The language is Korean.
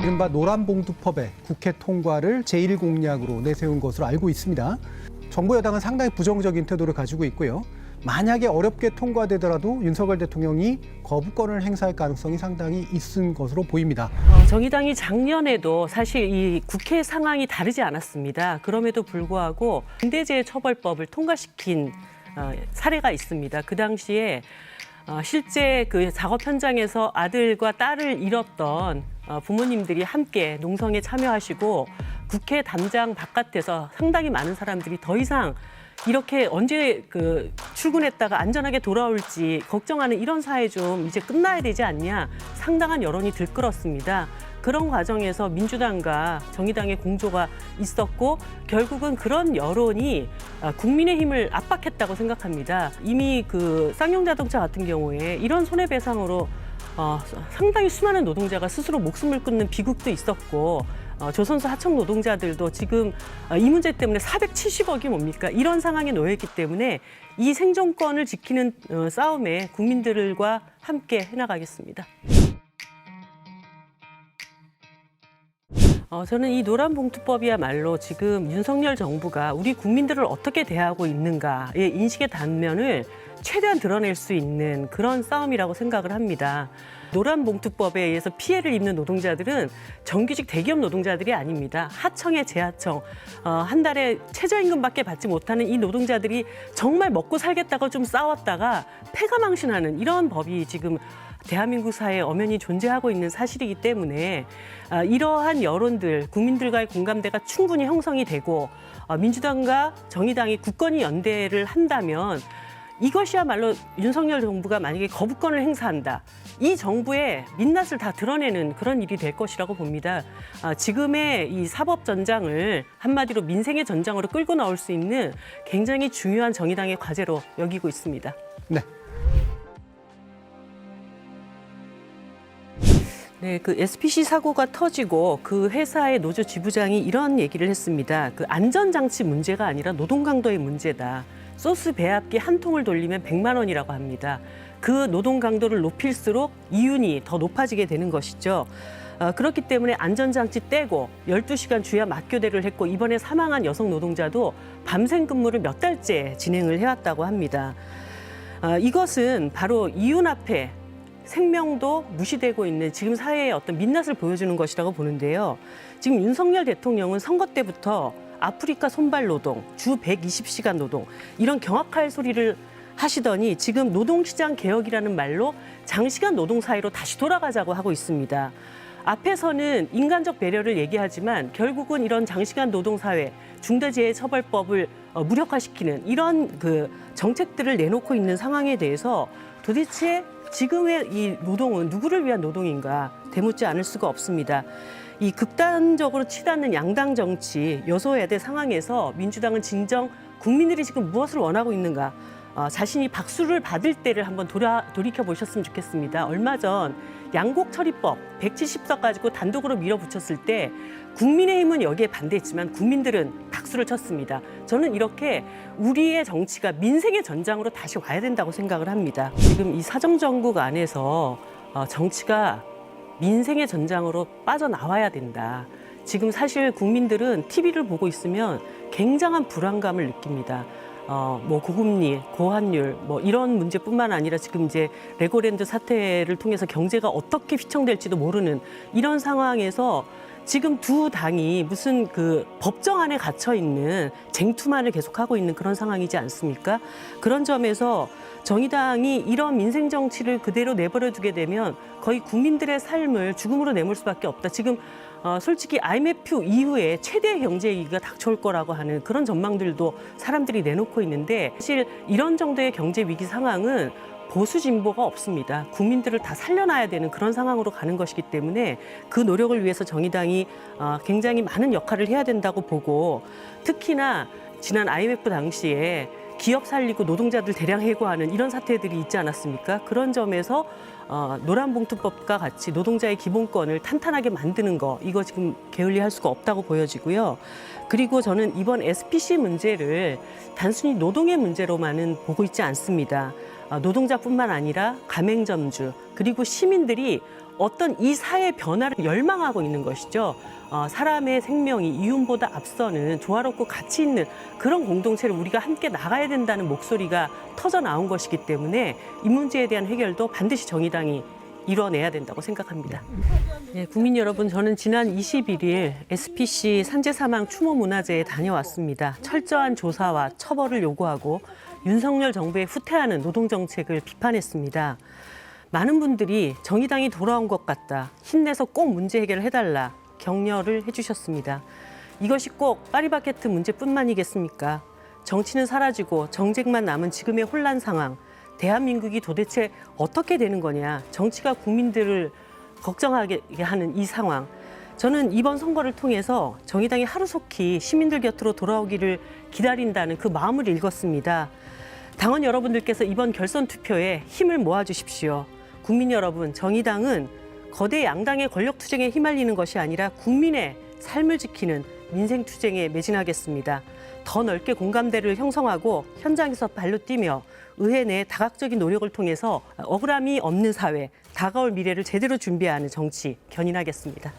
이른바 노란봉투법의 국회 통과를 제1공약으로 내세운 것으로 알고 있습니다. 정부 여당은 상당히 부정적인 태도를 가지고 있고요. 만약에 어렵게 통과되더라도 윤석열 대통령이 거부권을 행사할 가능성이 상당히 있은 것으로 보입니다. 정의당이 작년에도 사실 이 국회 상황이 다르지 않았습니다. 그럼에도 불구하고 중대재해처벌법을 통과시킨 사례가 있습니다. 그 당시에 실제 그 작업 현장에서 아들과 딸을 잃었던 부모님들이 함께 농성에 참여하시고 국회 담장 바깥에서 상당히 많은 사람들이 더 이상 이렇게 언제 출근했다가 안전하게 돌아올지 걱정하는 이런 사회 좀 이제 끝나야 되지 않냐 상당한 여론이 들끓었습니다. 그런 과정에서 민주당과 정의당의 공조가 있었고 결국은 그런 여론이 국민의힘을 압박했다고 생각합니다. 이미 그 쌍용자동차 같은 경우에 이런 손해배상으로 상당히 수많은 노동자가 스스로 목숨을 끊는 비극도 있었고 조선소 하청 노동자들도 지금 이 문제 때문에 470억이 뭡니까? 이런 상황에 놓여 있기 때문에 이 생존권을 지키는 싸움에 국민들과 함께 해나가겠습니다. 저는 이 노란봉투법이야말로 지금 윤석열 정부가 우리 국민들을 어떻게 대하고 있는가의 인식의 단면을 최대한 드러낼 수 있는 그런 싸움이라고 생각을 합니다. 노란봉투법에 의해서 피해를 입는 노동자들은 정규직 대기업 노동자들이 아닙니다. 하청의 재하청, 한 달에 최저임금밖에 받지 못하는 이 노동자들이 정말 먹고 살겠다고 좀 싸웠다가 패가망신하는 이런 법이 지금 대한민국 사회에 엄연히 존재하고 있는 사실이기 때문에 이러한 여론들, 국민들과의 공감대가 충분히 형성이 되고 민주당과 정의당이 굳건히 연대를 한다면 이것이야말로 윤석열 정부가 만약에 거부권을 행사한다. 이 정부의 민낯을 다 드러내는 그런 일이 될 것이라고 봅니다. 지금의 이 사법 전장을 한마디로 민생의 전장으로 끌고 나올 수 있는 굉장히 중요한 정의당의 과제로 여기고 있습니다. 네. 네, 그 SPC 사고가 터지고 그 회사의 노조 지부장이 이런 얘기를 했습니다. 그 안전장치 문제가 아니라 노동 강도의 문제다. 소스 배합기 한 통을 돌리면 100만 원이라고 합니다. 그 노동 강도를 높일수록 이윤이 더 높아지게 되는 것이죠. 그렇기 때문에 안전장치 떼고 12시간 주야 맞교대를 했고 이번에 사망한 여성 노동자도 밤샘 근무를 몇 달째 진행을 해왔다고 합니다. 이것은 바로 이윤 앞에 생명도 무시되고 있는 지금 사회의 어떤 민낯을 보여주는 것이라고 보는데요. 지금 윤석열 대통령은 선거 때부터 아프리카 손발 노동, 주 120시간 노동 이런 경악할 소리를 하시더니 지금 노동시장 개혁이라는 말로 장시간 노동 사회로 다시 돌아가자고 하고 있습니다. 앞에서는 인간적 배려를 얘기하지만 결국은 이런 장시간 노동 사회, 중대재해처벌법을 무력화시키는 이런 그 정책들을 내놓고 있는 상황에 대해서 도대체 지금의 이 노동은 누구를 위한 노동인가 되묻지 않을 수가 없습니다. 이 극단적으로 치닫는 양당 정치, 여소야대 상황에서 민주당은 진정 국민들이 지금 무엇을 원하고 있는가 자신이 박수를 받을 때를 한번 돌이켜 보셨으면 좋겠습니다. 얼마 전 양곡처리법 170석 가지고 단독으로 밀어붙였을 때 국민의힘은 여기에 반대했지만 국민들은 박수를 쳤습니다. 저는 이렇게 우리의 정치가 민생의 전장으로 다시 와야 된다고 생각을 합니다. 지금 이 사정정국 안에서 정치가 민생의 전장으로 빠져나와야 된다. 지금 사실 국민들은 TV를 보고 있으면 굉장한 불안감을 느낍니다. 뭐 고금리, 고환율 뭐 이런 문제뿐만 아니라 지금 이제 레고랜드 사태를 통해서 경제가 어떻게 휘청될지도 모르는 이런 상황에서 지금 두 당이 무슨 그 법정 안에 갇혀 있는 쟁투만을 계속하고 있는 그런 상황이지 않습니까? 그런 점에서 정의당이 이런 민생 정치를 그대로 내버려 두게 되면 거의 국민들의 삶을 죽음으로 내몰 수밖에 없다. 지금 솔직히 IMF 이후에 최대 경제 위기가 닥쳐올 거라고 하는 그런 전망들도 사람들이 내놓고 있는데 사실 이런 정도의 경제 위기 상황은 보수 진보가 없습니다. 국민들을 다 살려놔야 되는 그런 상황으로 가는 것이기 때문에 그 노력을 위해서 정의당이 굉장히 많은 역할을 해야 된다고 보고 특히나 지난 IMF 당시에 기업 살리고 노동자들 대량 해고하는 이런 사태들이 있지 않았습니까? 그런 점에서 노란봉투법과 같이 노동자의 기본권을 탄탄하게 만드는 거 이거 지금 게을리할 수가 없다고 보여지고요. 그리고 저는 이번 SPC 문제를 단순히 노동의 문제로만은 보고 있지 않습니다. 노동자뿐만 아니라 가맹점주 그리고 시민들이 어떤 이 사회 변화를 열망하고 있는 것이죠. 사람의 생명이 이윤보다 앞서는 조화롭고 가치 있는 그런 공동체를 우리가 함께 나가야 된다는 목소리가 터져 나온 것이기 때문에 이 문제에 대한 해결도 반드시 정의당이 이뤄내야 된다고 생각합니다. 네, 국민 여러분, 저는 지난 21일 SPC 산재사망 추모문화제에 다녀왔습니다. 철저한 조사와 처벌을 요구하고 윤석열 정부의 후퇴하는 노동정책을 비판했습니다. 많은 분들이 정의당이 돌아온 것 같다, 힘내서 꼭 문제 해결을 해달라 격려를 해주셨습니다. 이것이 꼭 파리바게트 문제뿐만이겠습니까? 정치는 사라지고 정쟁만 남은 지금의 혼란 상황, 대한민국이 도대체 어떻게 되는 거냐, 정치가 국민들을 걱정하게 하는 이 상황, 저는 이번 선거를 통해서 정의당이 하루속히 시민들 곁으로 돌아오기를 기다린다는 그 마음을 읽었습니다. 당원 여러분들께서 이번 결선 투표에 힘을 모아주십시오. 국민 여러분, 정의당은 거대 양당의 권력투쟁에 휘말리는 것이 아니라 국민의 삶을 지키는 민생투쟁에 매진하겠습니다. 더 넓게 공감대를 형성하고 현장에서 발로 뛰며 의회 내 다각적인 노력을 통해서 억울함이 없는 사회, 다가올 미래를 제대로 준비하는 정치 견인하겠습니다.